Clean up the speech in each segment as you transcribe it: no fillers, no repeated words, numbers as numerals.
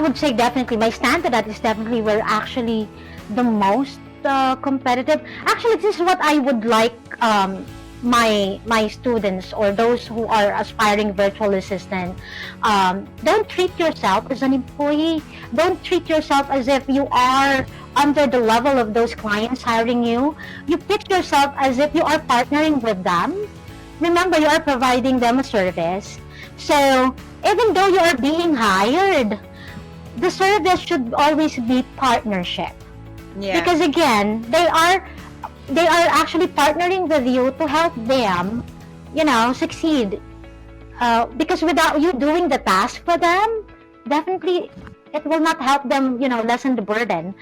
would say definitely my stand to that is definitely we're actually the most competitive. Actually, this is what I would like my students or those who are aspiring virtual assistant. Don't treat yourself as an employee. Don't treat yourself as if you are under the level of those clients hiring you. You pitch yourself as if you are partnering with them. Remember, you are providing them a service. So even though you are being hired, the service should always be partnership. Yeah. Because again, they are actually partnering with you to help them, succeed. Because without you doing the task for them, definitely it will not help them, lessen the burden,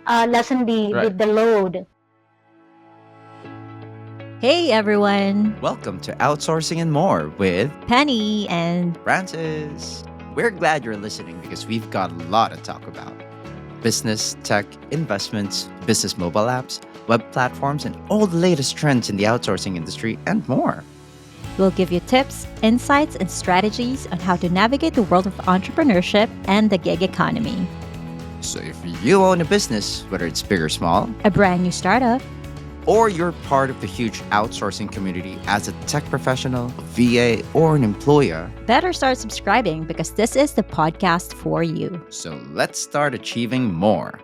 lessen the load. Hey everyone, Welcome to Outsourcing and More with Penny and Francis. We're glad you're listening because we've got a lot to talk about. Business, tech, investments, business mobile apps, web platforms, and all the latest trends in the outsourcing industry and more. we'll give you tips, insights, and strategies on how to navigate the world of entrepreneurship and the gig economy. So if you own a business, whether it's big or small, A brand new startup, or you're part of the huge outsourcing community as a tech professional, a VA, or an employer, better start subscribing because this is the podcast for you. so let's start achieving more.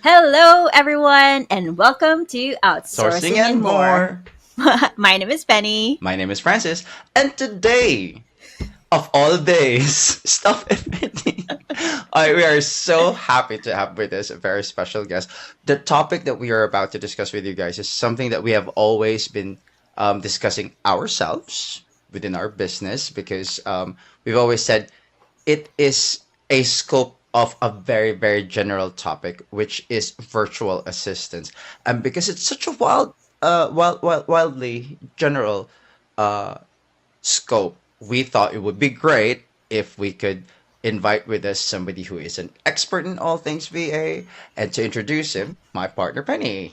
Hello everyone and welcome to Outsourcing and More. My name is Penny. My name is Francis, and today, of all days, Stuff and Penny, we are so happy to have with us a very special guest. The topic that we are about to discuss with you guys is something that we have always been discussing ourselves within our business because we've always said it is a scope of a very, very general topic, which is virtual assistants. And because it's such a wildly general uh, scope, we thought it would be great if we could invite with us somebody who is an expert in all things VA. And to introduce him, my partner Penny.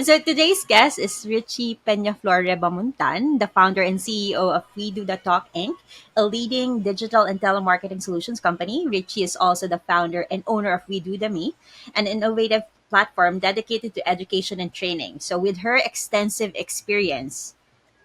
So today's guest is Richie Peñaflor Rebamuntan, the founder and CEO of WEdothetalk Inc, a leading digital and telemarketing solutions company. Richie is also the founder and owner of WeDoTheMe, an innovative platform dedicated to education and training. So with her extensive experience,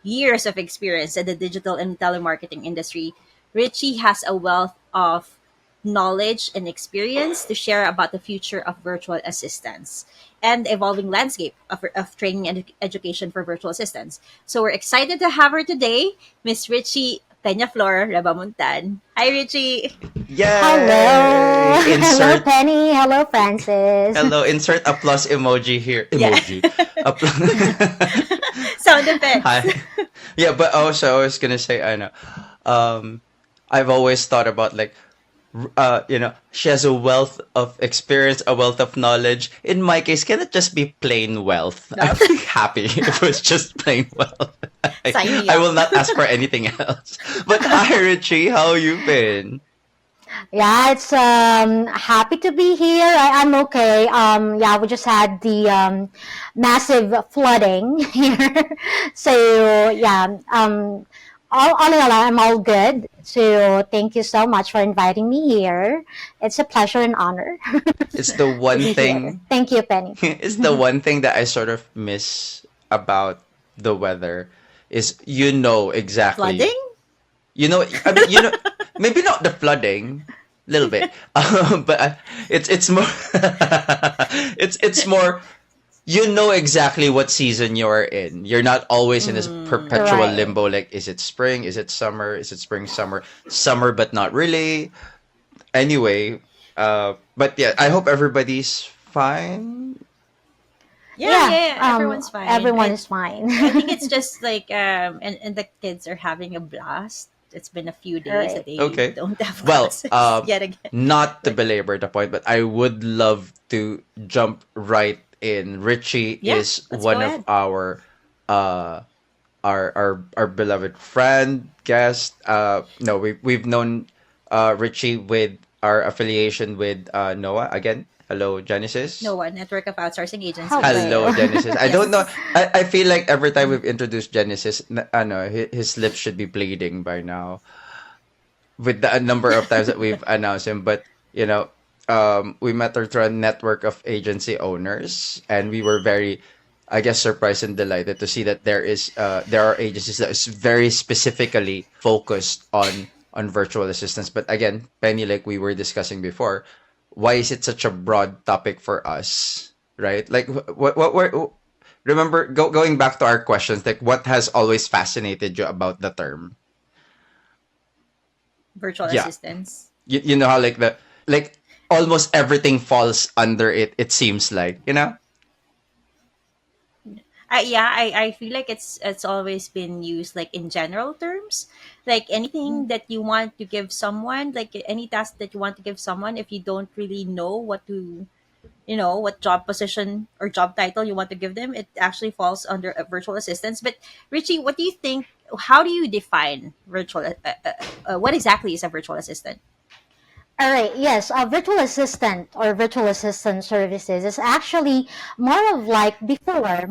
years of experience in the digital and telemarketing industry, Richie has a wealth of knowledge and experience to share about the future of virtual assistants and the evolving landscape of training and education for virtual assistants. So we're excited to have her today, Miss Richie Peñaflor Rebamuntan. Hi, Richie. Hello. Yay! Hello, Insert Penny. Hello, Francis. hello, insert a plus emoji here. Yeah. Emoji. Sound effects. Hi. Yeah, but also I was gonna say I know. I've always thought about like she has a wealth of experience, a wealth of knowledge. In my case, can it just be plain wealth? No. I'd be happy if it was just plain wealth. Sign me I up. will not ask for anything else. But hi, Richie, how you been? Yeah, it's happy to be here. I'm okay. Yeah, we just had the massive flooding here. So yeah, all in all, I'm all good. So thank you so much for inviting me here. It's a pleasure and honor It's the to one be here. thing. Thank you, Penny. It's the one thing that I sort of miss about the weather is exactly. Flooding? I mean, maybe not the flooding, little bit, but it's more, it's more. You know exactly what season you're in. You're not always in this perpetual Right. limbo. Like, is it spring? Is it summer? Is it spring? Summer, but not really. Anyway, but yeah, I hope everybody's fine. Yeah, everyone's fine. Everyone I, is fine. I think it's just like and the kids are having a blast. It's been a few days that Right. they Okay. don't have Well, classes uh, yet again. not to But belabor the point, but I would love to jump right in. Richie yeah, is let's go one of ahead. uh our beloved friend, guest. No, we've known Richie with our affiliation with Noah. Again, Hello, Genesis. No one, network of outsourcing agencies. Hello, Hello. Genesis. I don't know. Yes. I feel like every time we've introduced Genesis, his lips should be bleeding by now with the number of times that we've announced him. But you know, we met her through a network of agency owners, and we were very, I guess, surprised and delighted to see that there are agencies that is very specifically focused on virtual assistants. But again, Penny, like we were discussing before, why is it such a broad topic for us, right? Like what were remember going back to our questions, like what has always fascinated you about the term? Virtual Yeah, assistants. you know how like the like almost everything falls under it. It seems like Yeah, I feel like it's always been used like in general terms, like anything that you want to give someone, like any task that you want to give someone. If you don't really know what to, what job position or job title you want to give them, it actually falls under a virtual assistants. But Richie, what do you think? How do you define virtual? What exactly is a virtual assistant? All right, yes, a virtual assistant or virtual assistant services is actually more of like before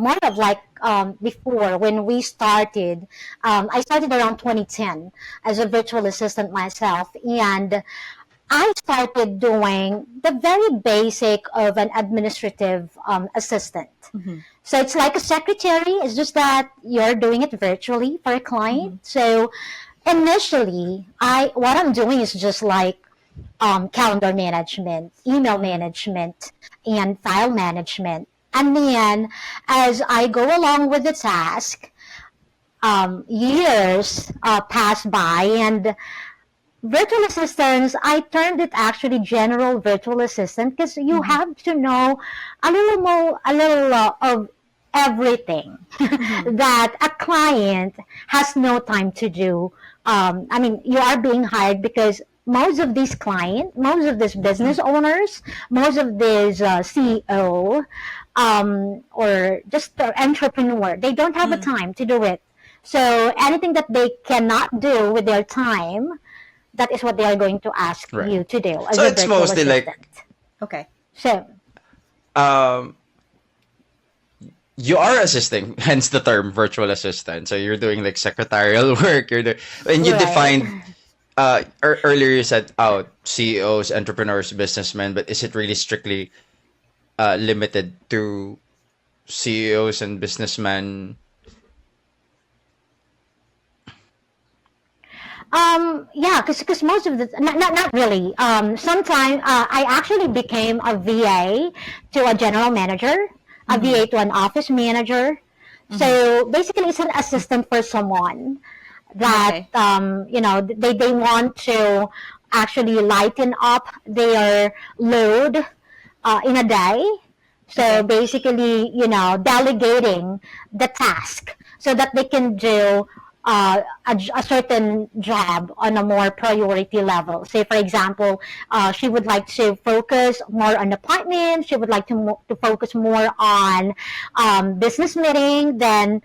when we started. I started around 2010 as a virtual assistant myself, and I started doing the very basic of an administrative assistant. Mm-hmm. So it's like a secretary, it's just that you're doing it virtually for a Mm-hmm. client. So initially, I what I'm doing is just like calendar management, email Mm-hmm. management, and file management. And then as I go along with the task, years pass by, and virtual assistants, I termed it actually general virtual assistant because you Mm-hmm. have to know a little of everything Mm-hmm. that a client has no time to do. I mean, you are being hired because most of these business owners, most of these CEO, or just the entrepreneur, they don't have the Mm-hmm. time to do it. So anything that they cannot do with their time, that is what they are going to ask right. you to do as So a it's virtual mostly assistant. like Okay. So, um you are assisting, hence the term virtual assistant. So you're doing like secretarial work. You're doing, and you defined right. earlier you said CEOs, entrepreneurs, businessmen, but is it really strictly limited to CEOs and businessmen? Yeah, because most of the not really. Sometimes I actually became a VA to a general manager, a Mm-hmm. VA to an office manager. Mm-hmm. So basically, it's an assistant for someone that Okay. they want to actually lighten up their load in a day. So Okay. basically, delegating the task so that they can do a certain job on a more priority level. Say, for example, she would like to focus more on appointments. She would like to focus more on business meeting. Then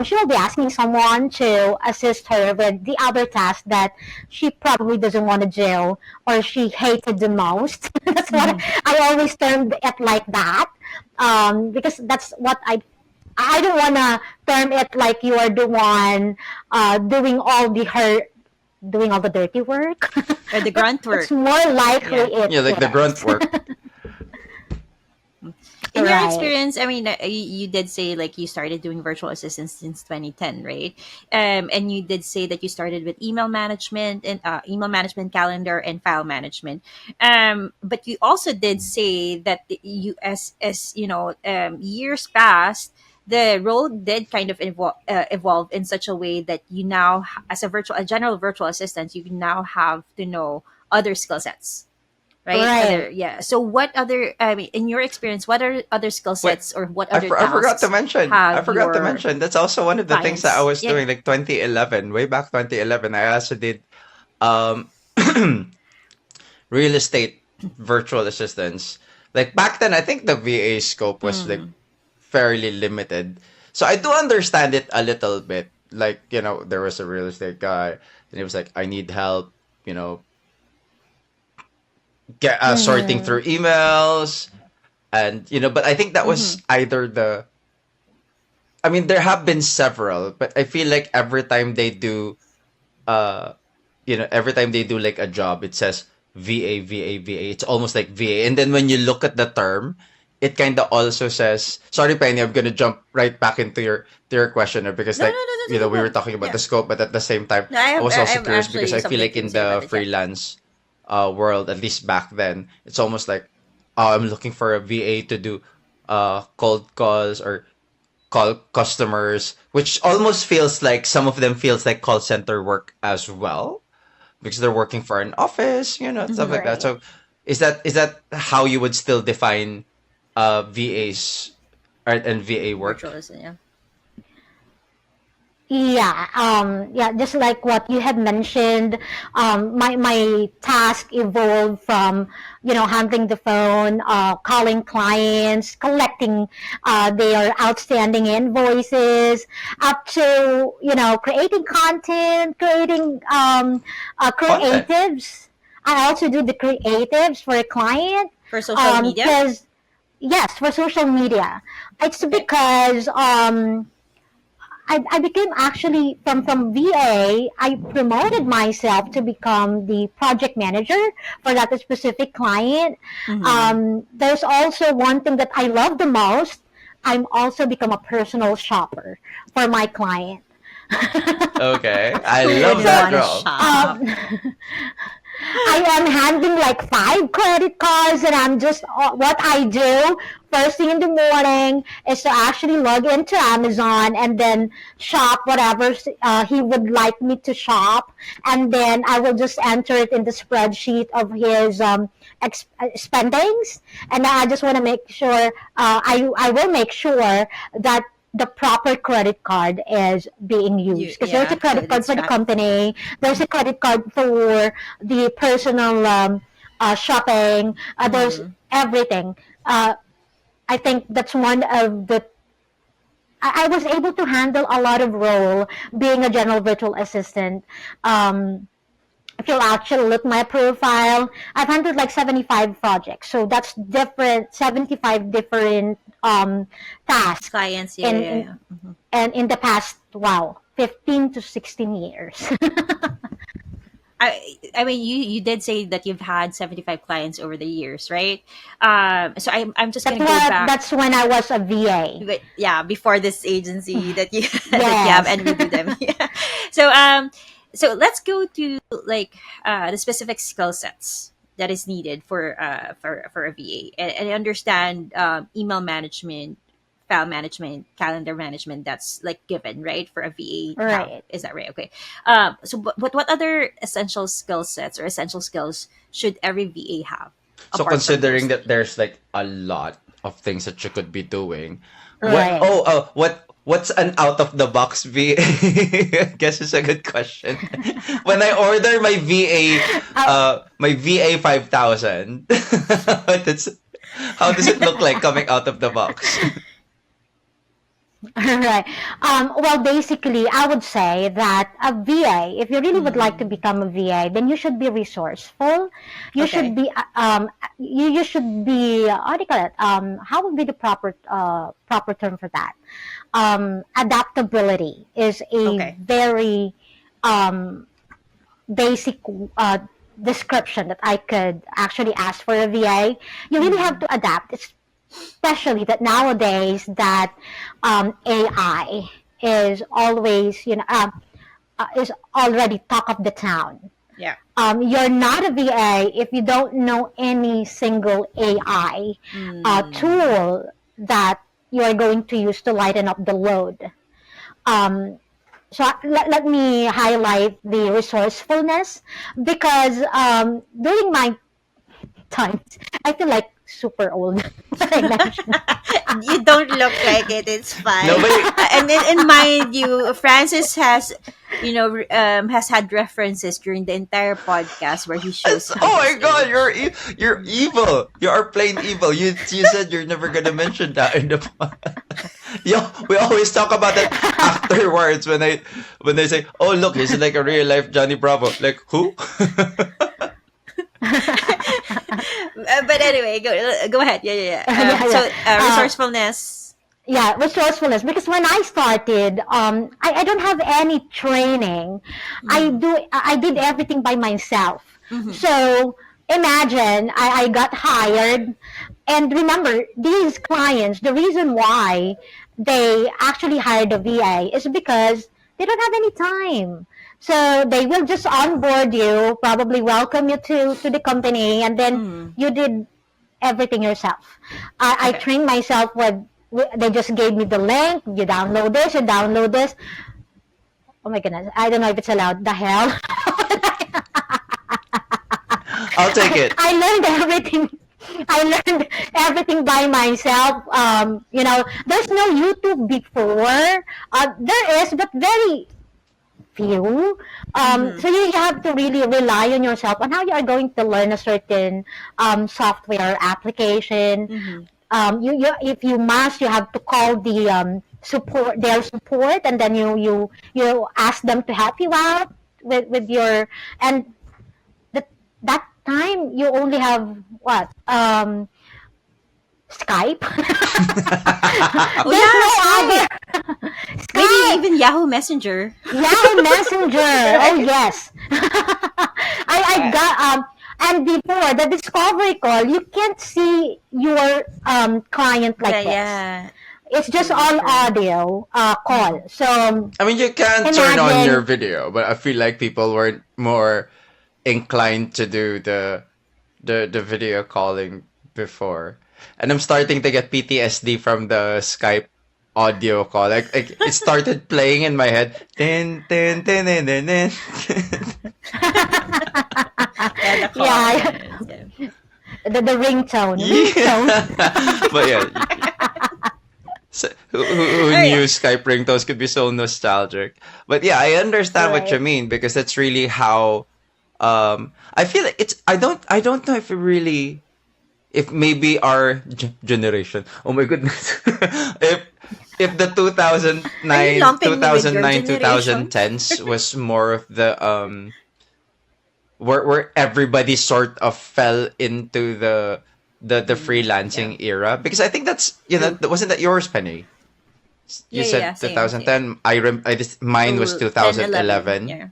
she will be asking someone to assist her with the other task that she probably doesn't want to do or she hated the most. That's what Mm-hmm. I always termed it like that, because that's what I don't want to term it like you are the one doing all the dirty work. Or the But grunt it's work. more likely Yeah. it Yeah, like the grunt is. work. In your Right. experience, I mean, you did say like you started doing virtual assistants since 2010, right? And you did say that you started with email management, calendar, and file management. But you also did say that as years passed, the role did kind of evolve in such a way that you now, as a general virtual assistant, you now have to know other skill sets, right? Right. So what other, I mean, in your experience, what are other skill Wait, sets or what other I forgot to tasks mention. I have forgot to your mention. That's also one of the things that I clients? was Yeah, yeah. doing, like 2011, way back 2011. I also did um real estate virtual assistants. Like back then, I think the VA scope was like Mm, fairly limited. So I do understand it a little bit. Like, there was a real estate guy and he was like, I need help, sorting Mm-hmm. through emails, And but I think that was either the I mean, there have been several, but I feel like uh every time they do like a job, it says VA, VA, VA. It's almost like VA. And then when you look at the term, it kind of also says, sorry, Penny, I'm gonna jump right back into your question because No, no, no, no, no, we were no. talking about Yeah. the scope, but at the same time, No, I I have was I also have curious because actually I feel something like to in say about the it. Yeah. freelance world, at least back then, it's almost like, oh, I'm looking for a VA to do cold calls or call customers, which almost feels like some of them feels like call center work as well because they're working for an office, stuff like that. Right. So is that how you would still define VAs and VA work? Virtual assistant. Yeah. Yeah, just like what you had mentioned, my task evolved from, handling the phone, calling clients, collecting their outstanding invoices, up to, creating content, creating Content. creatives. I also do the creatives for a client, For social media. because, yes, for social media. It's Okay. because, I became actually from VA. I promoted myself to become the project manager for that specific client. Mm-hmm. There's also one thing that I love the most. I'm also become a personal shopper for my client. Okay, I Who love wouldn't that want to role. shop? I am handling like 5 credit cards, and I'm just what I do first thing in the morning is to actually log into Amazon and then shop whatever he would like me to shop, and then I will just enter it in the spreadsheet of his spendings, and I just want to make sure I will make sure that the proper credit card is being used, because there's a That credit card it's for the tracked. company, there's a credit card for the personal shopping, there's Mm-hmm. everything. I think that's one of the I was able to handle a lot of role being a general virtual assistant. If you'll actually look my profile, I've handled like 75 projects. So that's different, 75 different tasks Clients. Yeah, in, yeah, in yeah. Mm-hmm. and in the past, wow, 15 to 16 years. I mean, you did say that you've had 75 clients over the years, right? So I'm just gonna go back. That's when I was a VA. But yeah, before this agency that you that you have, Yes. and we do them. Yeah. So so let's go to like the specific skill sets that is needed for a VA, and I understand email management, file management, calendar management. That's like given, right, for a VA to have. Right. Is that right? Okay. So but what other essential skill sets or essential skills should every VA have So apart from considering those? that there's like a lot of things that you could be doing, Right. what's an out of the box VA? I guess it's a good question. When I order my VA 5000, that's how does it look like coming out of the box? Right. Well, basically, I would say that a VA, if you really would like to become a VA, then you should be resourceful. You should Okay. be, you should be, how do you call it? How would be the proper term for that? Adaptability is a Okay. very um, basic description that I could actually ask for a VA. You really have to adapt, especially that nowadays that AI is always, is already talk of the town. Yeah. You're not a VA if you don't know any single AI tool that you are going to use to lighten up the load. Um, so let me highlight the resourcefulness, because during my times, I feel like super old. When I mentioned You don't look like it. It's fine. Nobody. And mind you, Francis has, has had references during the entire podcast where he shows Oh his my god, age. you're evil. You are plain evil. You said you're never gonna mention that in the Yo, we always talk about that afterwards when they say, "Oh look, he's like a real life Johnny Bravo." Like who? But anyway, go ahead. Yeah. Yeah, So yeah. resourcefulness. Yeah, resourcefulness. Because when I started, I don't have any training. Mm-hmm. I did everything by myself. Mm-hmm. So imagine I got hired, and remember these clients. The reason why they actually hired a VA is because they don't have any time. So they will just onboard you, probably welcome you to the company, and then Mm-hmm. you did everything yourself. I Okay. trained myself they just gave me the link. You download this. You download this. Oh my goodness! I don't know if it's allowed. The hell! I'll take it. I learned everything. I learned everything by myself. There's no YouTube before. There is, but very few. Mm-hmm. So you have to really rely on yourself on how you are going to learn a certain software application. Mm-hmm. You if you must, you have to call the their support, and then you ask them to help you out with your and that time you only have what Skype. Oh There's yeah, no other Skype. Maybe Skype. even Yahoo Messenger. Yahoo Messenger. Oh Right? yes. I Uh, got and before the discovery call, you can't see your client like this. yeah. It's just True. all True. audio call. So I mean, you can turn on your imagine, video, but I feel like people were more inclined to do the video calling before. And I'm starting to get PTSD from the Skype audio call. Like it started playing in my head. Din, din, din, din, din, din. Yeah, the call. yeah, Yeah. the ringtone, Yeah. But yeah, so, who Oh yeah. knew Skype ringtones could be so nostalgic? But yeah, I understand what you right? mean because that's really how I feel like it's I don't know if it really if maybe our generation. Oh my goodness. if if the Are you 2009 lumping me with your generation? 2010s was more of the where everybody sort of fell into the Yeah. freelancing era because I think that's True. wasn't that yours, Penny? You Yeah. said Same. Same. 2010. Mine was Oh, 10, 11. 2011. Yeah.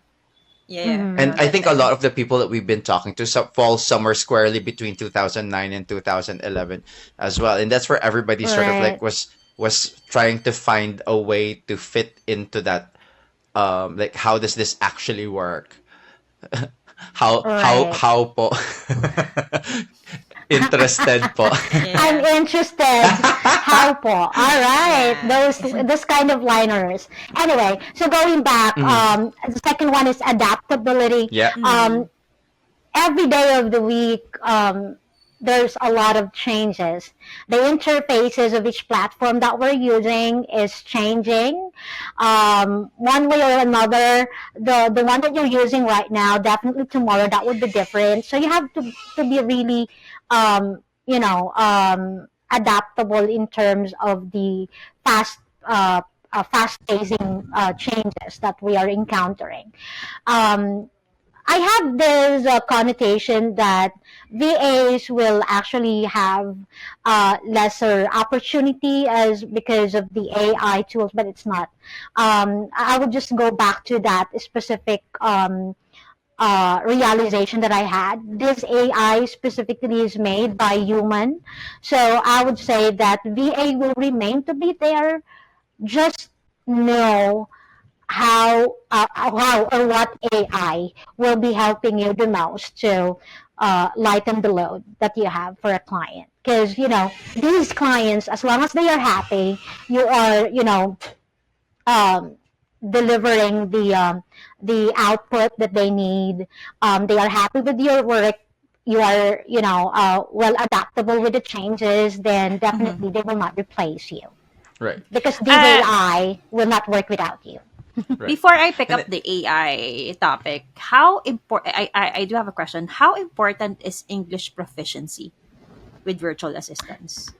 Yeah. Mm-hmm. And Around I that think a lot time. of the people that we've been talking to fall somewhere squarely between 2009 and 2011 as well. And that's where everybody sort of like Right, was trying to find a way to fit into that like how does this actually work? right. How po interested po. I'm Yeah. interested. How po? All right, Yeah. those kind of liners. Anyway, so going back, Mhm. the second one is adaptability. Yeah. Mm. Every day of the week, there's a lot of changes. The interfaces of each platform that we're using is changing. One way or another, the one that you're using right now, definitely tomorrow that would be different. So you have to be really, adaptable in terms of the fast, fast pacing changes that we are encountering. Um, I have this connotation that VAs will actually have lesser opportunity as because of the AI tools, but it's not. I would just go back to that specific realization that I had. This AI specifically is made by human, so I would say that VA will remain to be there. Just know how or what AI will be helping you the most to lighten the load that you have for a client. Because these clients, as long as they are happy, you are um, delivering the output that they need. They are happy with your work. You are well adaptable with the changes. Then Mm-hmm. definitely they will not replace you Right. because this Uh, AI will not work without you. Right. Before I pick And up the AI topic, how important? I do have a question. How important is English proficiency with virtual assistants?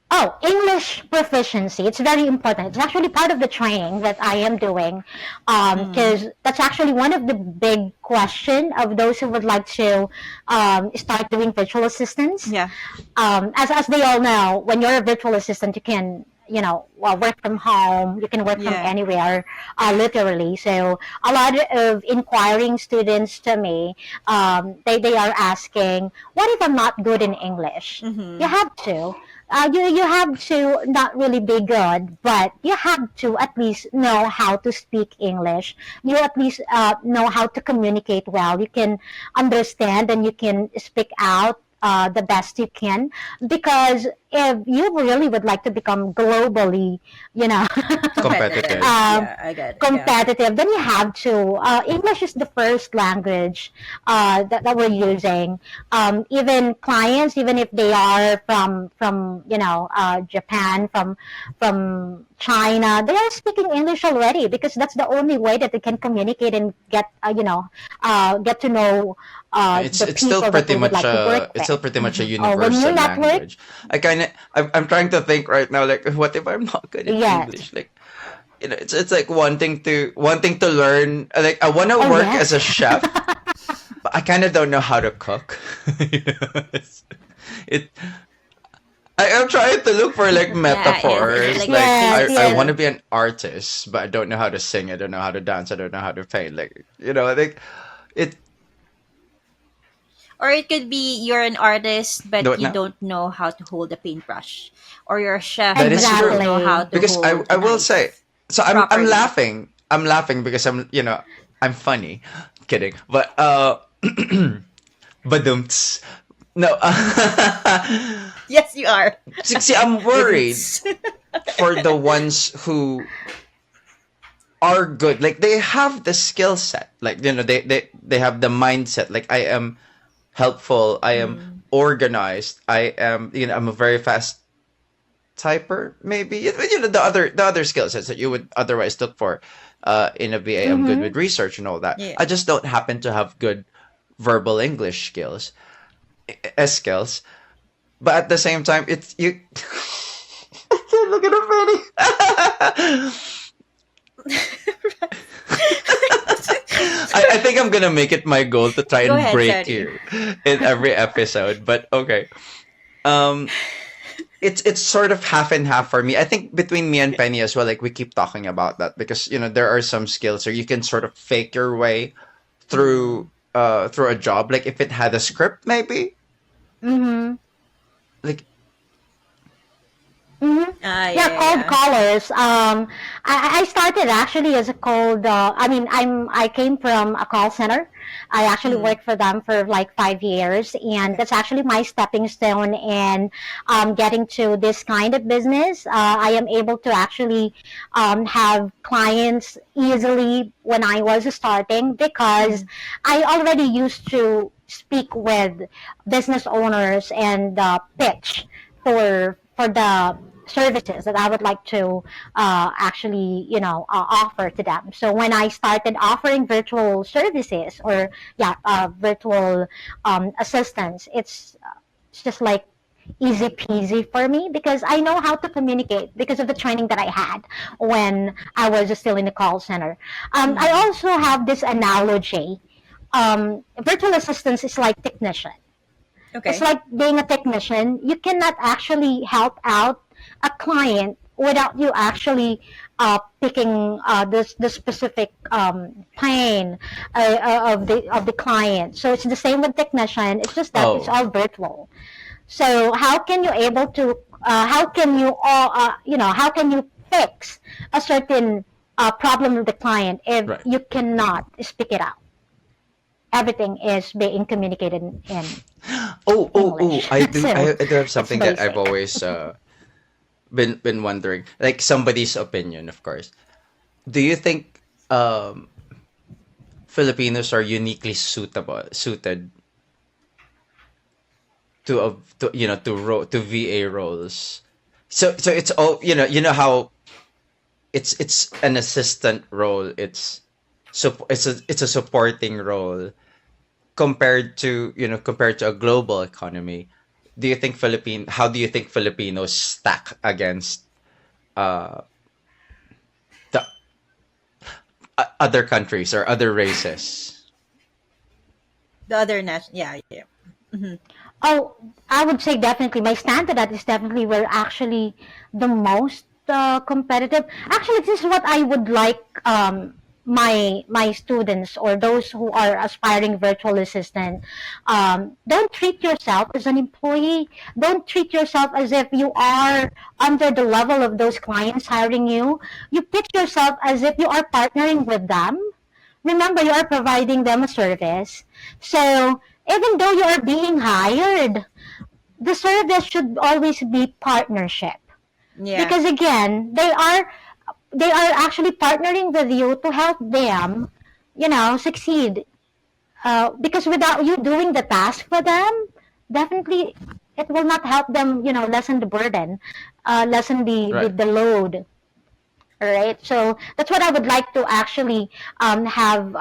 Oh, English proficiency. It's very important. It's actually part of the training that I am doing, Mm. because that's actually one of the big question of those who would like to start doing virtual assistants. Yeah. As they all know, when you're a virtual assistant, you can, well, work from home. You can work from Yeah. anywhere, literally. So a lot of inquiring students to me, they are asking, what if I'm not good in English? You Mm-hmm. have to. You have to not really be good, but you have to at least know how to speak English. You at least know how to communicate well. You can understand and you can speak out the best you can, because if you really would like to become globally, you know, Competitive. Competitive. um, Yeah, I get it. Yeah. competitive, then you have to. English is the first language that we're using. Even clients, even if they are from Japan, from China, they are speaking English already, because that's the only way that they can communicate and get to know It's the it's still people that pretty they would much like to a work it's with. still pretty much a Or when you universal network, language. I'm trying to think right now, like, what if I'm not good in yes. English? Like, it's like wanting to learn. Like, I want to Oh work as yes. a chef, but I kind of don't know how to cook. It I'm trying to look for like Yeah, it's metaphors. like the Like, Yes, I basics yes. want to of be an artist, but I don't know how to sing. I don't know how to dance. I don't know how to paint. Like, I think it. or it could be you're an artist but Do it you now. don't know how to hold a paintbrush, or you're a chef That is but you don't true. know how Exactly. to Because I hold a I will say, knife so I'm properly. laughing. I'm laughing because I'm funny. Kidding. But badumts. No. Yes, you are. See, I'm But worried it's for the ones who are good. Like, they have the skill set. Like, they have the mindset. Like, I am helpful. I am mm, organized. I am, I'm a very fast typer, maybe. The other skill sets that you would otherwise look for in a BA. I'm good Mm-hmm. with research and all that. yeah. I just don't happen to have good verbal English skills. But at the same time, it's you. Look at her, I think I'm gonna make it my goal to try Go and ahead, break Sherry. you in every episode. But okay, um, it's sort of half and half for me. I think between me and Penny as well. Like, we keep talking about that because there are some skills where you can sort of fake your way through Mm. through a job. Like, if it had a script, maybe. Mm-hmm. Like, Mm-hmm. Ah, Yeah, yeah, cold yeah. callers. I started actually as a cold. I mean, I came from a call center. I actually Mm. worked for them for like 5 years, and Okay. that's actually my stepping stone in getting to this kind of business. I am able to actually have clients easily when I was starting, because Mm. I already used to speak with business owners and pitch for the services that I would like to actually, offer to them. So when I started offering virtual services, or yeah, virtual assistance, it's just like easy peasy for me, because I know how to communicate because of the training that I had when I was still in the call center. I Mm. also have this analogy. Virtual assistants is like technician. It's Okay. like being a technician. You cannot actually help out a client without you actually picking the specific pain of the client. So it's the same with technician. It's just that it's oh, all virtual. So how can you able to how can you all how can you fix a certain problem with the client if right. you cannot speak it out? Everything is being communicated in Oh, English. I So do have that's something that I've basic. always been wondering, like, somebody's opinion, of course. Do you think Filipinos are uniquely suited to VA roles? So it's all, how it's an assistant role. It's a supporting role compared to a global economy. do you think how do you think Filipinos stack against uh, the other countries or other races? The other national, yeah, yeah. Hmm. Oh, I would say definitely. My stand to that is definitely we're actually the most competitive. Actually, this is what I would like my students or those who are aspiring virtual assistant. Don't treat yourself as an employee. Don't treat yourself as if you are under the level of those clients hiring you. You pitch yourself as if you are partnering with them. Remember, you are providing them a service. So even though you are being hired, the service should always be partnership. Yeah. Because again, they are actually partnering with you to help them, succeed. Because without you doing the task for them, definitely it will not help them, lessen the burden, lessen the, Right. the load. All right, so that's what I would like to actually have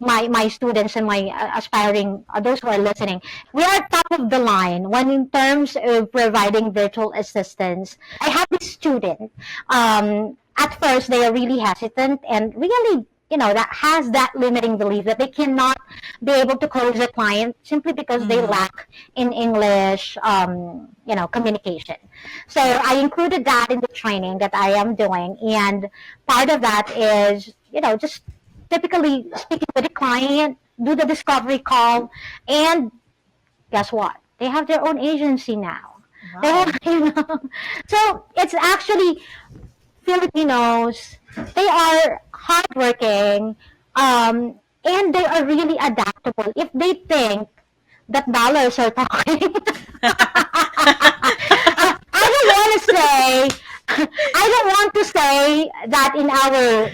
my students and my aspiring those who are listening. We are top of the line when in terms of providing virtual assistance. I have this student. At first, they are really hesitant and really, that has that limiting belief that they cannot be able to close a client simply because they Mm-hmm. lack in English, communication. So Yeah. I included that in the training that I am doing. And part of that is, just typically speaking with the client, do the discovery call, and guess what? They have their own agency now. They Wow. have, so it's actually Filipinos. They are hardworking, and they are really adaptable. If they think that dollars are talking, I don't want to say I don't want to say that in our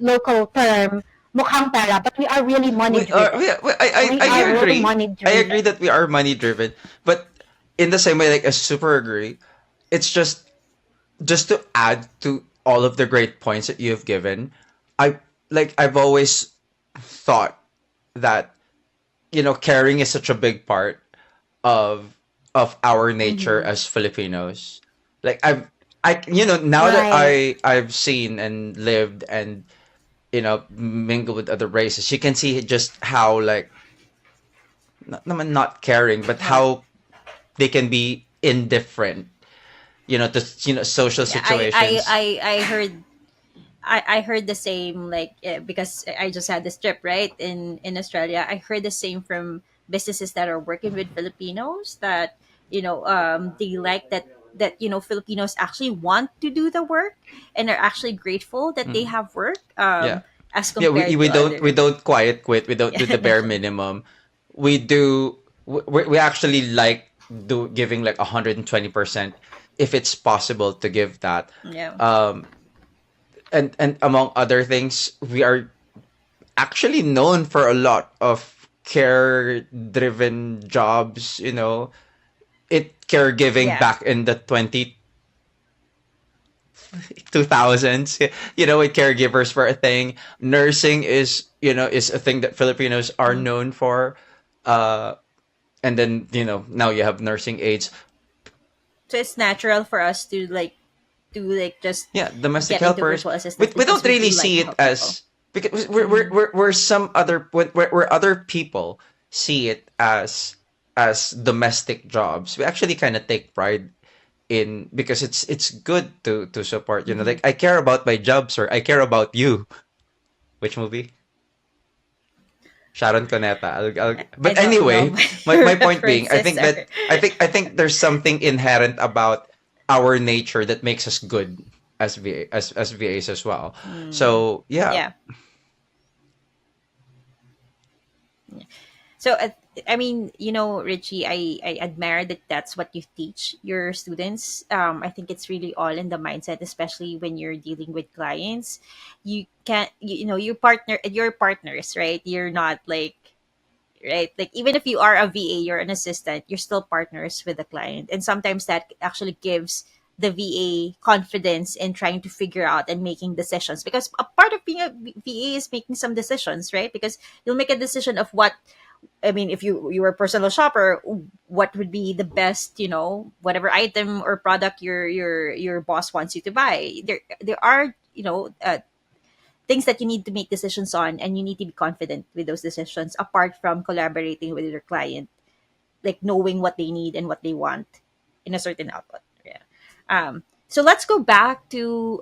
local term mukhang pera, but we are really money driven. We I are really agree. money I agree driven. that we are money driven, but in the same way, like I super agree. It's just to add to all of the great points that you have given. I I've always thought that caring is such a big part of our nature Mm-hmm. as Filipinos. Like now that Right. I've seen and lived and mingle with other races, you can see just how like not caring, but How? how they can be indifferent, to social Yeah, I situations. I I heard I heard the same, like, because I just had this trip, right, in Australia. I heard the same from businesses that are working with Filipinos, that they like that Filipinos actually want to do the work and are actually grateful that they Mm. have work, Yeah. as Yeah, compared we to don't other. quiet quit. We don't do the bare Yeah. minimum. We do we actually like do giving like 120% if it's possible to give that. Yeah. Um and among other things, we are actually known for a lot of care driven jobs, caregiving Yeah. back in the 2000s, with caregivers for a thing. Nursing is a thing that Filipinos are Mm. known for. Uh, and then, now you have nursing aides. So it's natural for us to just Yeah, domestic get into helpers. virtual We, assistants we because don't we really do like see to it help people. as, because Mm-hmm. we're some other, where other people see it as domestic jobs. We actually kind of take pride in, because it's good to support, Mm-hmm. like I care about my job, sir. I care about you. Which movie? Sharon Coneta. I But don't know anyway, my my point being, I references think are. that I think there's something inherent about our nature that makes us good as as VAs as well. Mm, So yeah. yeah. So, I mean, Richie, I admire that that's what you teach your students. I think it's really all in the mindset, especially when you're dealing with clients. You can't, you're partners, right? You're not like, right? Like, even if you are a VA, you're an assistant, you're still partners with the client. And sometimes that actually gives the VA confidence in trying to figure out and making decisions, because a part of being a VA is making some decisions, right? Because you'll make a decision of I mean, if you were a personal shopper, what would be the best, whatever item or product your boss wants you to buy? There are, things that you need to make decisions on, and you need to be confident with those decisions. Apart from collaborating with your client, like knowing what they need and what they want in a certain output. Yeah. So let's go back to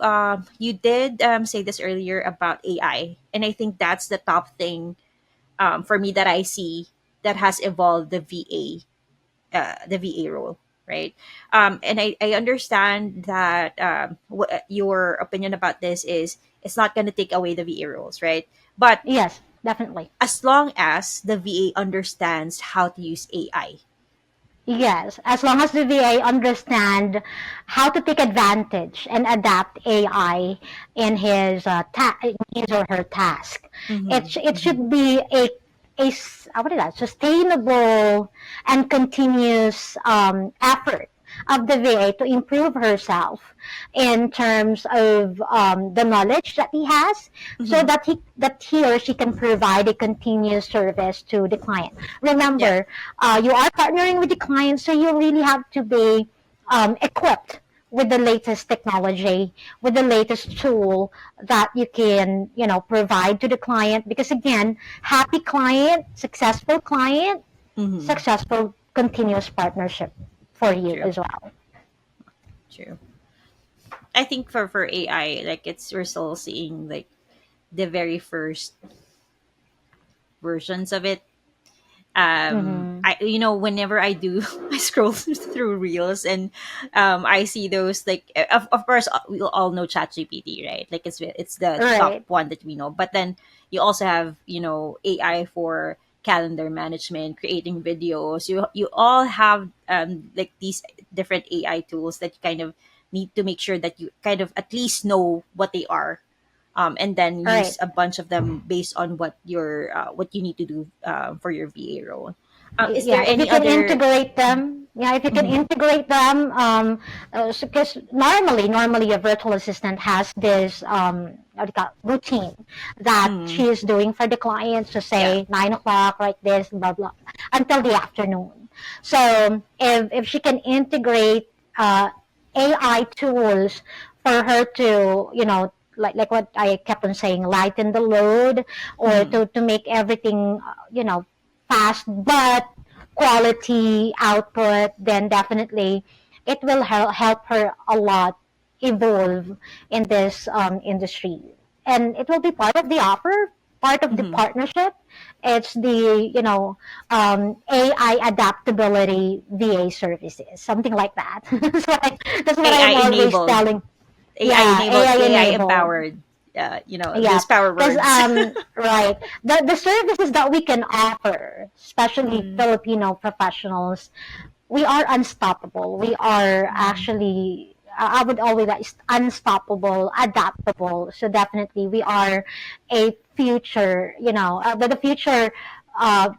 you did say this earlier about AI, and I think that's the top thing for me that I see that has evolved the VA role, right? And I understand that your opinion about this is it's not going to take away the VA roles, right? But Yes, definitely. as long as the VA understands how to use AI. Yes, as long as the VA understand how to take advantage and adapt AI in in his or her task, it should be what is that, sustainable and continuous effort of the VA to improve herself in terms of the knowledge that he has, so Mm-hmm. that he or she can provide a continuous service to the client. Yeah. Remember, you are partnering with the client, so you really have to be equipped with the latest technology, with the latest tool that you can, provide to the client. Because again, happy client, Mm-hmm. successful continuous partnership for you True. as well. True. I think for AI, like we're still seeing like the very first versions of it. Mm-hmm. I whenever I do I scroll through reels, and I see those, like, of course, we all know ChatGPT, right? Like it's the top Right. one that we know. But then you also have, AI for calendar management, creating videos. You all have like these different AI tools that you kind of need to make sure that you kind of at least know what they are, and then use Right. a bunch of them based on what you need to do for your VA role. Is there Yeah, if you any can other? integrate them, yeah, if you can Mhm. integrate them, because normally a virtual assistant has this what do you call it, routine that Mm, she is doing for the clients to yeah. say 9 o'clock, like this, blah blah, until the afternoon. So if she can integrate uh, AI tools for her to, like what I kept on saying, lighten the load, or Hmm. to make everything, fast but quality output, then definitely it will help her a lot evolve in this industry. And it will be part of the offer, part of the Hmm. partnership. It's the, AI adaptability VA services, something like that. That's what AI I'm always enabled, telling. AI Yeah, enabled, AI AI enabled. empowered. Yeah, Those power because words. right, the services that we can offer, especially Mm, Filipino professionals, we are unstoppable. We are mm, actually, I would always like unstoppable, adaptable. So definitely, we are a future. But the future uh,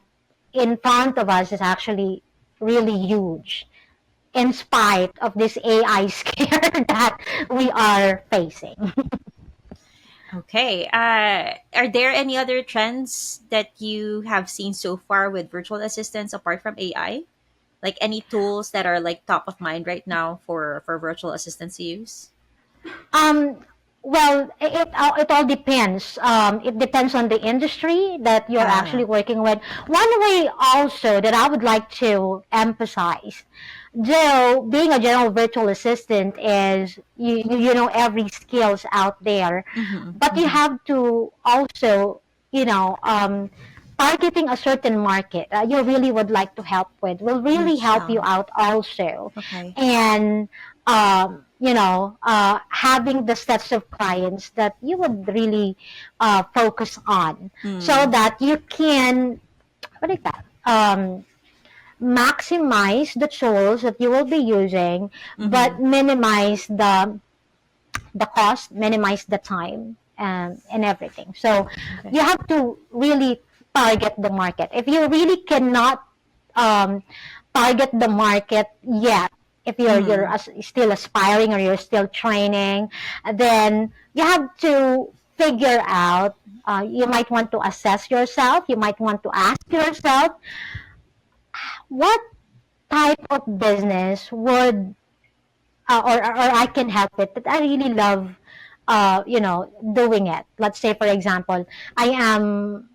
in front of us is actually really huge, in spite of this AI scare that we are facing. okay. Are there any other trends that you have seen so far with virtual assistants apart from AI? Like any tools that are like top of mind right now for virtual assistants to use? Um, well, it all depends. It depends on the industry that you're Uh, actually working with. One way also that I would like to emphasize, though being a general virtual assistant is you know every skills out there, mm-hmm, but you mm-hmm. have to also, you know um, targeting a certain market you really would like to help with will really Niche help you down. out also. Okay. And having the sets of clients that you would really focus on, so Mm, that you can, what is that, maximize the tools that you will be using, mm-hmm. but minimize the cost, minimize the time, and everything. So Okay. you have to really target the market. If you really cannot um, target the market yet, if you're Mm-hmm. still aspiring or you're still training, then you have to figure out you might want to assess yourself. You might want to ask yourself, what type of business would or I can help it, that I really love, doing it. Let's say, for example, I am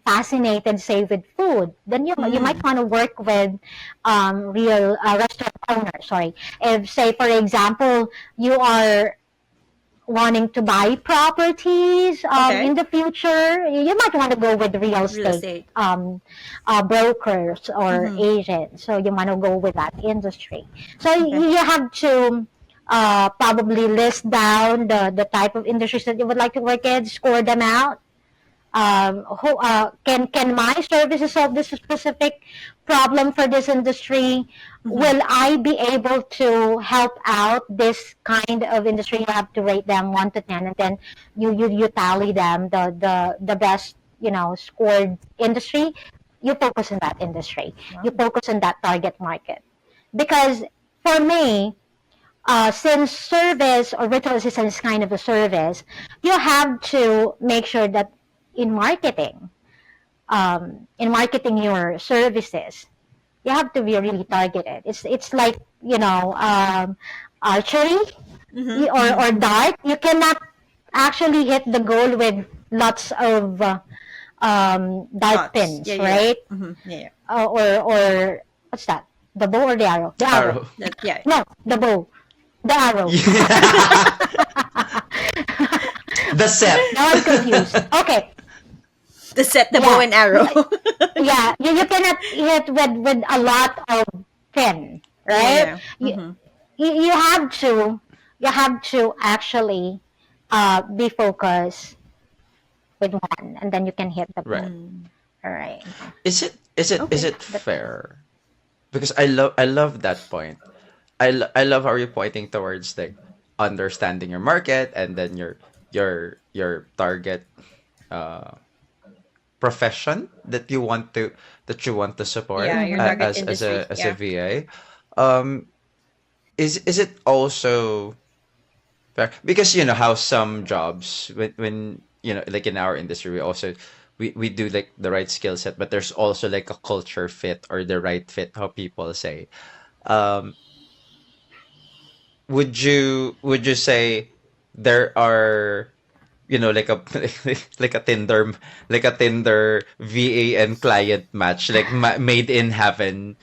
fascinated, say, with food. Then you might want to work with real restaurant owners. Sorry, if say, for example, you are wanting to buy properties Okay. in the future, you might want to go with real Real estate estate. brokers or Mm-hmm. agents. So you want to go with that industry. So Okay. you have to probably list down the type of industries that you would like to work in, score them out. Can my services solve this specific problem for this industry? Mm-hmm. Will I be able to help out this kind of industry? You have to rate them 1 to 10, and then you tally them, the best scored industry. You focus on that industry. You focus on that target market, because for me, since service or virtual assistant is kind of a service, you have to make sure that in marketing, your services, you have to be really targeted. It's like archery Mm-hmm. or dart. You cannot actually hit the goal with lots of dart Shots. pins, Yeah, yeah. right? Mm-hmm. Yeah, yeah. Or what's that? The bow or the arrow? The arrow. Arrow. Yeah. No, the bow. The arrow. The set. Now I'm confused. Okay. To set the Yeah. bow and arrow. Yeah, you cannot hit with a lot of pin, right? Yeah. Mm-hmm. You have to actually be focused with one, and then you can hit the Right. pin. All right. Is it fair? Because I love that point. I love how you're pointing towards like understanding your market and then your target uh profession that you want to support Yeah, your Mhm. target as industry. a Yeah. VA. Um, is it also fair? Because you know how some jobs when like in our industry we do like the right skill set, but there's also like a culture fit or the right fit, how people say. Um, would you say there are like a like a Tinder VA and client match, like made in heaven?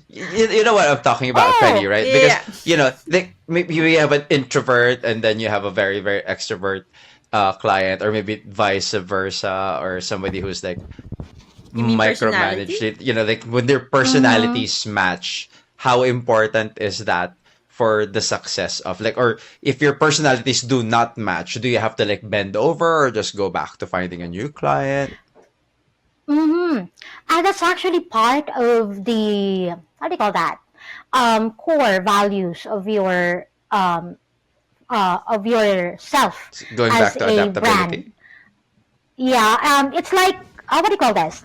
You know what I'm talking about, Penny, Oh, right? Because Yeah. like maybe we have an introvert and then you have a very very extrovert client, or maybe vice versa, or somebody who's like You mean personality? micromanaged it. Like when their mm-hmm. personalities match, how important is that for the success of like, or if your personalities do not match, do you have to like bend over or just go back to finding a new client? Mm-hmm. And that's actually part of the, how do you call that? Core values of yourself Going as back to a brand. adaptability. Yeah, it's like, what do you call this?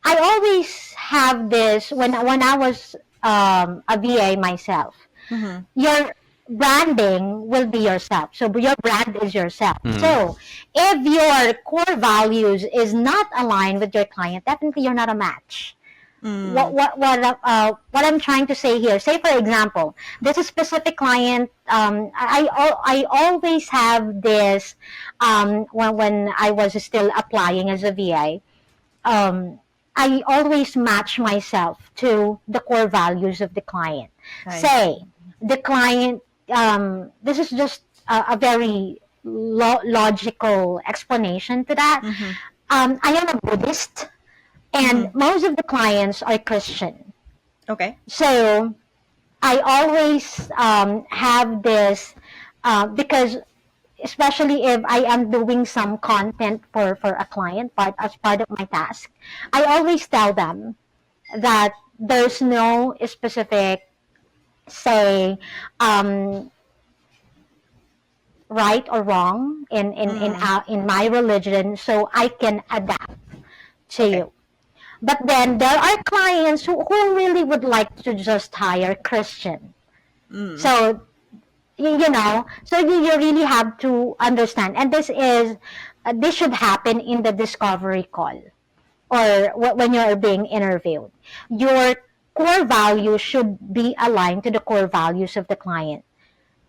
I always have this when I was a VA myself. Mm-hmm. Your branding will be yourself. So your brand is yourself. Mhm. So if your core values is not aligned with your client, definitely you're not a match. Mm. What I'm trying to say here, say for example, this is specific client. I always have this when I was still applying as a VA. Um, I always match myself to the core values of the client. I Say see. the client. This is just a very logical explanation to that. Mm-hmm. I am a Buddhist, and Mm-hmm. most of the clients are Christian. Okay. So I always have this because especially if I am doing some content for a client as part of my task, I always tell them that there's no specific say right or wrong Mm. in my religion, so I can adapt to Okay. you. But then there are clients who really would like to just hire Christian. Mm. So so you really have to understand, and this is this should happen in the discovery call or when you're being interviewed. Your core values should be aligned to the core values of the client,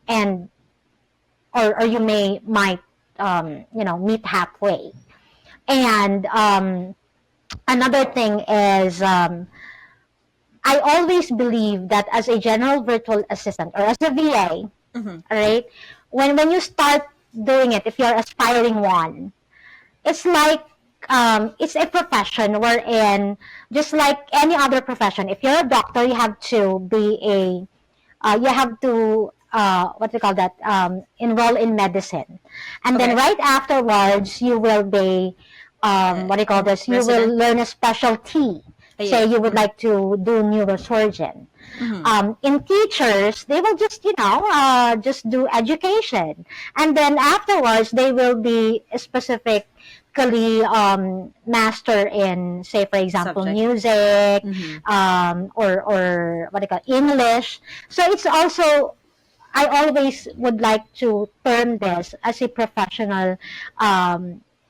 and or you might meet halfway. And another thing is, I always believe that as a general virtual assistant or as a VA, right? When you start doing it, if you're aspiring one, it's like it's a profession wherein, just like any other profession, if you're a doctor, you have to be you have to what we call that, enroll in medicine, and then Okay. right afterwards you will be what do you call this? You will Resident? learn a specialty. Yeah. Say you would like to do neurosurgeon. In teachers, they will just just do education, and then afterwards they will be specifically master in, say for example, Subject. music, or what do you call it, English. So it's also, I always would like to term this as a professional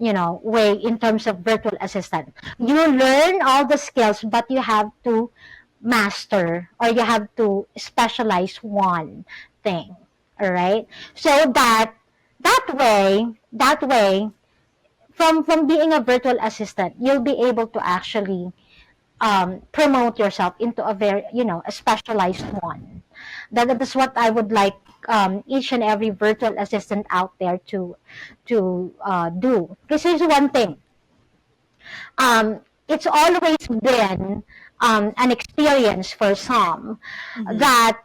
way in terms of virtual assistant. You learn all the skills, but you have to master, or you have to specialize one thing. All right. So that way, from being a virtual assistant, you'll be able to actually promote yourself into a very, a specialized one. That is what I would like each and every virtual assistant out there to do. Because here's one thing. It's always been an experience for some that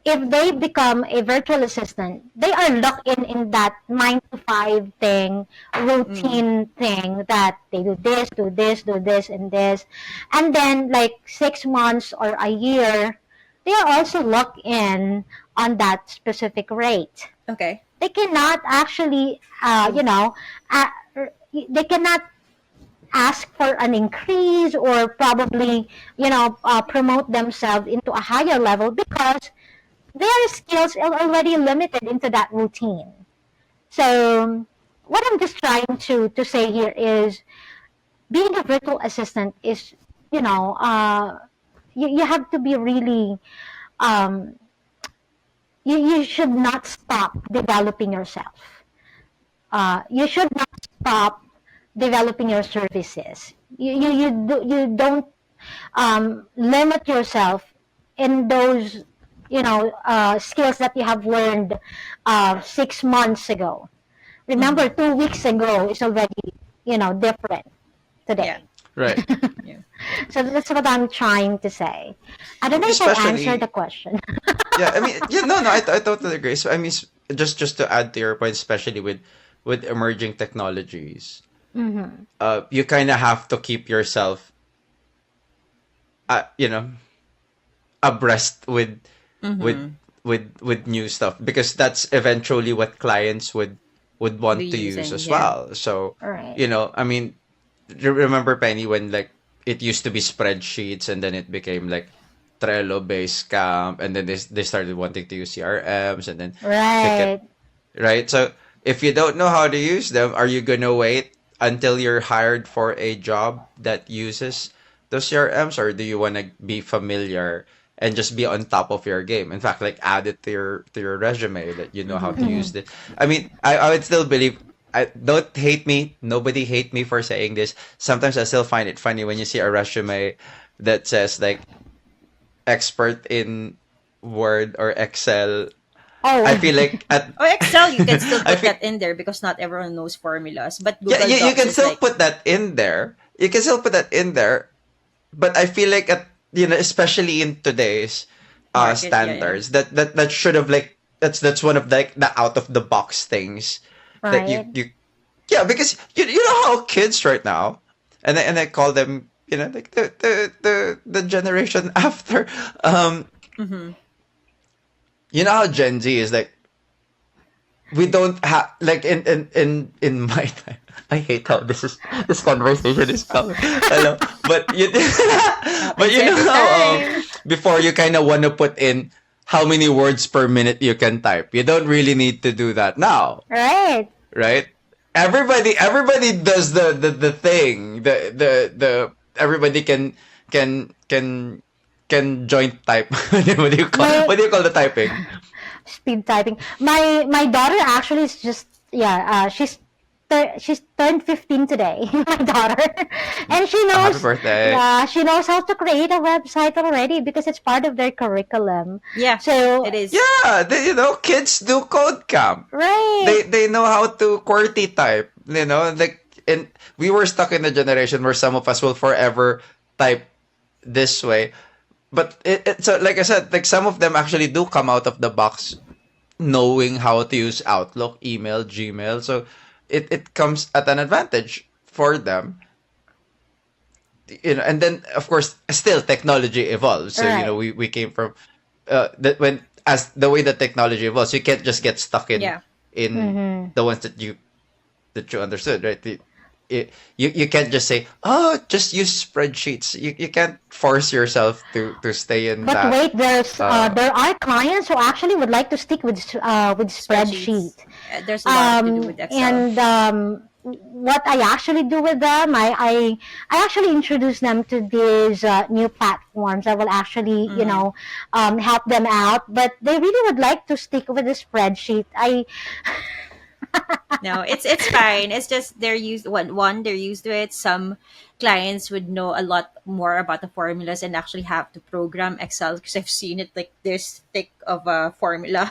if they become a virtual assistant, they are locked in that 9 to 5 thing, routine thing, that they do this, and this. And then like 6 months or a year, they are also locked in on that specific rate. Okay. They cannot actually, they cannot ask for an increase, or probably, promote themselves into a higher level, because their skills are already limited into that routine. So what I'm just trying to say here is, being a virtual assistant is, you have to be really, you should not stop developing yourself. You should not stop developing your services. You don't limit yourself in those skills that you have learned 6 months ago. Remember, 2 weeks ago is already different today. Yeah. Right. Yeah. So that's what I'm trying to say. I don't know if I Especially- answered the question. Yeah, I mean, no, I totally agree. So I mean, just to add to your point, especially with emerging technologies, you kind of have to keep yourself, abreast with new stuff, because that's eventually what clients would want Be to use using, as yeah. well. So Right. I mean, remember, Penny, when like it used to be spreadsheets, and then it became like Trello, Basecamp, and then they started wanting to use CRMs, and then Right. right? So if you don't know how to use them, are you gonna wait until you're hired for a job that uses those CRMs, or do you want to be familiar and just be on top of your game? In fact, like add it to your resume that you know how to use it. I mean, I would still believe. I don't hate me. Nobody hate me for saying this. Sometimes I still find it funny when you see a resume that says like expert in Word or Excel. Oh, I feel like at Or Excel, you can still I put feel- that in there because not everyone knows formulas. But Google yeah, you Docs can is still like, put that in there. You can still put that in there, but I feel like especially in today's Market, yeah, standards, that should have like that's one of like the out of the box things that right. you yeah, because you know how kids right now, and I call them like the generation after, you know how Gen Z is like, we don't have like in my time. I hate how this conversation is coming. Hello, but but you know every how time. before you kind of want to put in how many words per minute you can type. You don't really need to do that now, Right. right? everybody does the thing. The everybody can joint type. My What do you call the typing? speed typing. My daughter actually is just, yeah. She's turned 15 today. My daughter, and she Happy knows, birthday. yeah, she knows how to create a website already because it's part of their curriculum. Yeah, So it is. Yeah, kids do code camp. right. They know how to QWERTY type. Like, and we were stuck in a generation where some of us will forever type this way. But so like I said, like some of them actually do come out of the box knowing how to use Outlook, email, Gmail. So it comes at an advantage for them. And then of course still technology evolves. So Right. we came from that when as the way that technology evolves, you can't just get stuck Yeah. in Mm-hmm. the ones that you understood, right? You can't just say, oh, just use spreadsheets. You can't force yourself to stay in But that. wait, Uh, there are clients who actually would like to stick with spreadsheet. Spreadsheets. There's a lot to do with Excel. And what I actually do with them, I actually introduce them to these new platforms that will actually, Mm-hmm. help them out. But they really would like to stick with the spreadsheet. No, it's fine. It's just they're used one they're used to it. Some clients would know a lot more about the formulas and actually have to program Excel because I've seen it like there's thick of a formula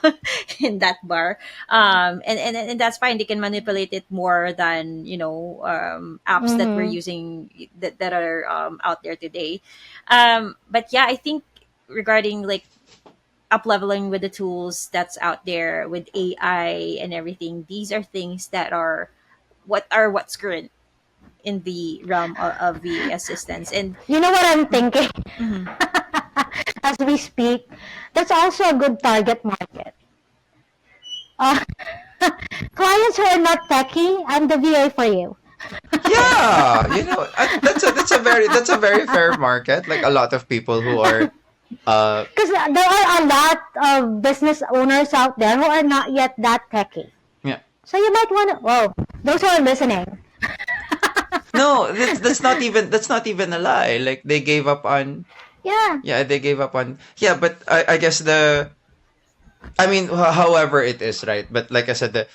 in that bar. And that's fine. They can manipulate it more than apps that we're Mhm. using that are out there today. But yeah, I think regarding like up leveling with the tools that's out there with AI and everything. These are things that are what's current in the realm of VA assistance. And You know what I'm thinking mhm. as we speak? That's also a good target market. Uh, clients who are not techie, I'm the VA for you. yeah, that's a very fair market. Like a lot of people who are uh Because there are a lot of business owners out there who are not yet that techy. yeah. So you might want to, whoa, those who are listening. No, that's not even a lie. Like they gave up on Yeah. yeah, they gave up on yeah, but I guess I mean, however it is, right? But like I said,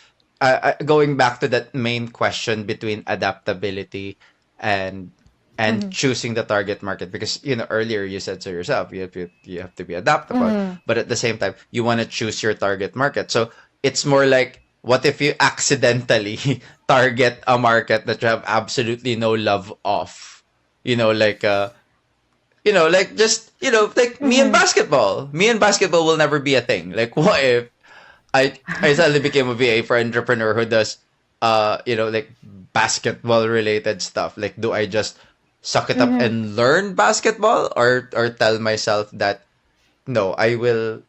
going back to that main question between adaptability and Mm-hmm. choosing the target market, because earlier you said so yourself, you have to be adaptable, Mm-hmm. but at the same time you want to choose your target market. So it's more like, what if you accidentally target a market that you have absolutely no love of? Like like just like me and Mm-hmm. basketball. Me and basketball will never be a thing. Like what if I suddenly became a VA for an entrepreneur who does like basketball related stuff. Like, do I just suck it up Mm-hmm. and learn basketball, or tell myself that no, I will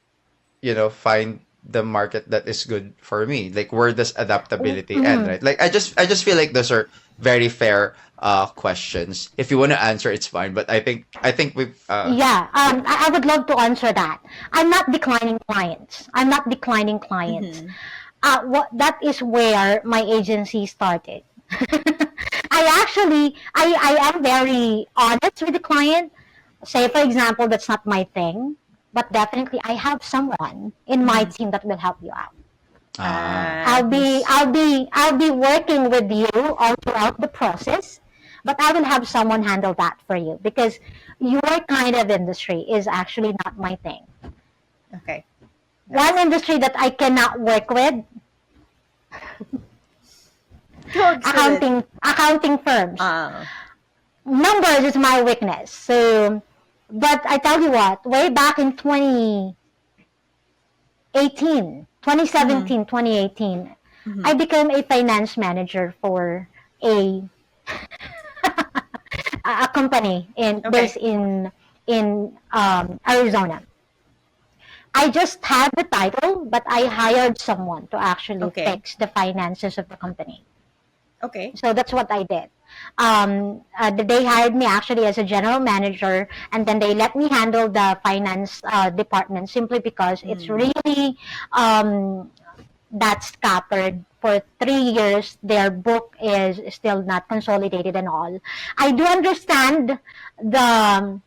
find the market that is good for me? Like, where does adaptability end, Mm-hmm. right? Like, I just feel like those are very fair questions. If you want to answer, it's fine, but I think we've Yeah, I would love to answer that. I'm not declining clients. I'm not declining clients. Mhm. That is where my agency started. I am very honest with the client. Say, for example, that's not my thing, but definitely I have someone in my Mhm. team that will help you out. ah Who's I'll be working with you all throughout the process, but I will have someone handle that for you because your kind of industry is actually not my thing. okay? One That's industry that I cannot work with, go exhibit. accounting firms. Uh, Numbers is my weakness. So, but I tell you what, way back in 2018, mhm. 2017, 2018, Mhm. I became a finance manager for a a company Okay. based in Arizona. I just had the title, but I hired someone to actually Okay. fix the finances of the company. Okay. So that's what I did. They hired me actually as a general manager, and then they let me handle the finance department simply because it's Mm. really um, that's scattered for 3 years. Their book is still not consolidated and all. I do understand the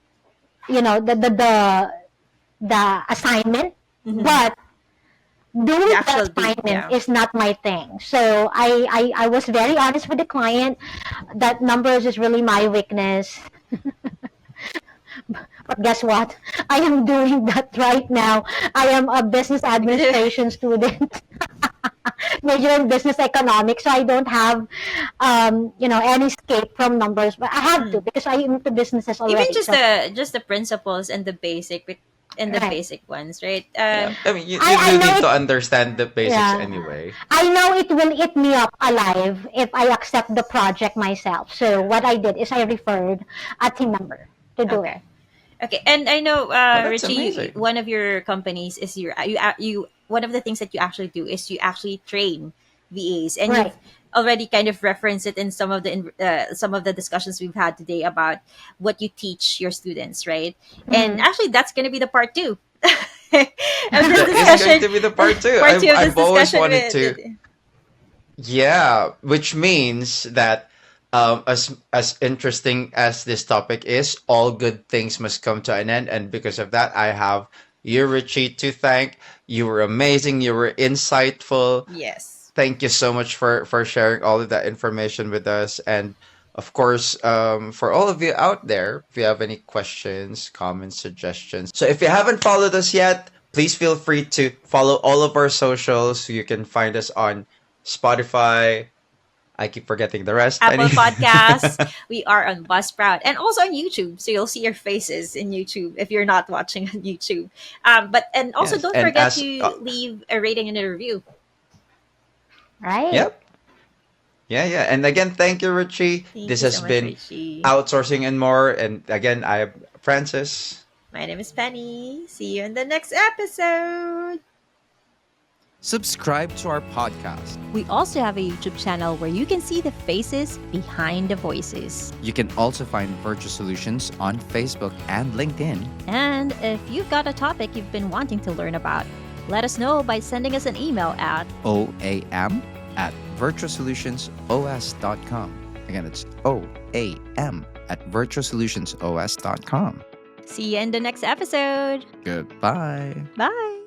the assignment, Mhm. but doing The the actual do, assignment yeah. is not my thing. So I was very honest with the client that numbers is really my weakness. But guess what? I am doing that right now. I am a business administration student, major in business economics. So I don't have, any escape from numbers. But I have to Mm. because I am into businesses Even already. So just the principles and the right, basic ones, right? Yeah, I mean, I you know need to it. understand the basics Yeah, anyway. I know it will eat me up alive if I accept the project myself. So what I did is I referred a team member to do it. Okay. Okay, and I know, Oh, that's Richie, amazing. one of your companies is you one of the things that you actually do is you actually train VAs, and Right. you've already kind of referenced it in some of the discussions we've had today about what you teach your students, right? And Mm-hmm. actually, that's going to be the part two of this That is going discussion. to be the part two. Part two of this I've always discussion wanted with. to. Yeah, which means that as interesting as this topic is, all good things must come to an end, and because of that, I have you, Richie, to thank. You were amazing. You were insightful. Yes. Thank you so much for sharing all of that information with us, and of course, for all of you out there, if you have any questions, comments, suggestions. So if you haven't followed us yet, please feel free to follow all of our socials. You can find us on Spotify. I keep forgetting the rest, Apple Penny. Podcasts. We are on Buzzsprout and also on YouTube. So you'll see your faces in YouTube if you're not watching on YouTube. But and also Yes, don't and forget as to leave a rating and a review. Right. yep, yeah. And again, thank you, Richie. Thank This you so has much, been Richie. outsourcing and more. And again, I'm Francis. My name is Penny. See you in the next episode. Subscribe to our podcast. We also have a YouTube channel where you can see the faces behind the voices. You can also find Virtua Solutions on Facebook and LinkedIn. And if you've got a topic you've been wanting to learn about, let us know by sending us an email at oam@virtuasolutionsOS.com. Again, it's oam@virtuasolutionsOS.com. see you in the next episode. Goodbye. Bye.